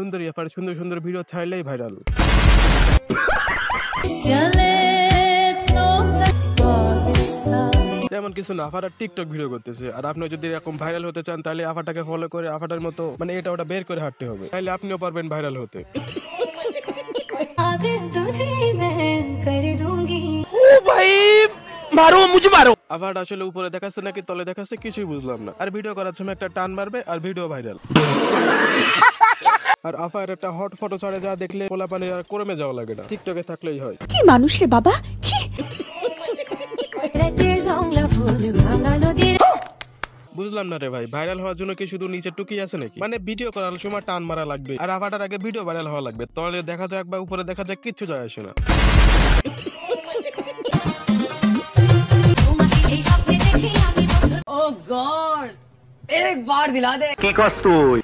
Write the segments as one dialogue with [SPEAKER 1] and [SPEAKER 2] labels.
[SPEAKER 1] সুন্দর ব্যাপার সুন্দর সুন্দর ভিডিও ছাড়লেই ভাইরাল। তেমন কিছু না, আফারা টিকটক ভিডিও করতেছে, আর আপনি যদি এরকম ভাইরাল হতে চান তাহলে আফাটাকে ফলো করে আফাটার মতো মানে এটা ওটা বের করে হাঁটতে হবে, তাহলে আপনিও পারবেন ভাইরাল হতে। আবার আসলে উপরে দেখাচ্ছে নাকি তলে দেখাচ্ছে কিছুই বুঝলাম না, আর ভিডিও করার সময় একটা টান মারবে আর ভিডিও ভাইরাল। আর আফার একটা হট ফটো ছাড়ে যা দেখলে পোলা পানি আর কমে যাওয়া লাগে না, টিকটকে থাকলেই হয়।
[SPEAKER 2] কি মানুষ রে বাবা,
[SPEAKER 1] বুঝলাম না রে ভাই, ভাইরাল হওয়ার জন্য কি শুধু নিচে টুকি আছে নাকি? মানে ভিডিও করার সময় টান মারা লাগবে আর আফাটার আগে ভিডিও ভাইরাল হওয়া লাগবে, তলে দেখা যাক বা উপরে দেখা যাক কিচ্ছু যায় আসে না।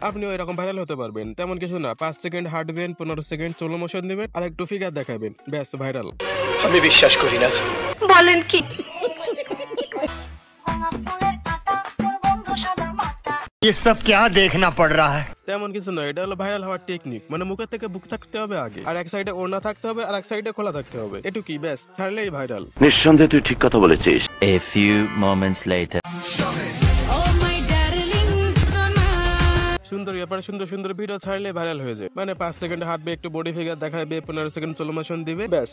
[SPEAKER 1] আপনিও এরকম ভাইরাল হতে পারবেন, তেমন কিছু না, 5 সেকেন্ড হাঁটবেন, 15 সেকেন্ড স্লো মোশন দিবেন আর একটু ফিগার দেখাবেন, ব্যাস ভাইরাল।
[SPEAKER 3] আমি বিশ্বাস করি না।
[SPEAKER 2] বলেন কি?
[SPEAKER 3] ये सब क्या देखना पड़ रहा है?
[SPEAKER 1] তেমন কিছু না, এটা হলো ভাইরাল হওয়ার টেকনিক, মানে মুখের থেকে বুক থাকতে হবে আগে, আর এক সাইডে ওড়না থাকতে হবে আর এক সাইডে খোলা থাকতে হবে, এটুকুই, ব্যাস ছাড়লেই ভাইরাল।
[SPEAKER 4] নিঃসন্দেহে তুই ঠিক কথা বলেছিস।
[SPEAKER 5] A few moments later.
[SPEAKER 1] সুন্দর ব্যাপার সুন্দর সুন্দর ভিডিও ছাড়লে ভাইরাল হয়ে যায়, মানে 5 সেকেন্ড হাঁটবে, একটু বডি ফিগার দেখাবে, 15 সেকেন্ড স্লো মোশন দিবে, ব্যাস।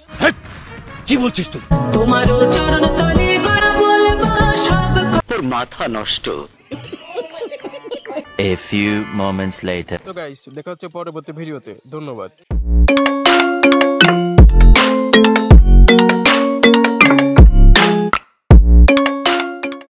[SPEAKER 3] কি বলছিস তুই?
[SPEAKER 6] তোমারও চরণ তলে গড়া বলবো সব,
[SPEAKER 4] তোর মাথা নষ্ট।
[SPEAKER 5] A few moments later.
[SPEAKER 1] তো গাইস দেখা হচ্ছে পরবর্তী ভিডিওতে, ধন্যবাদ।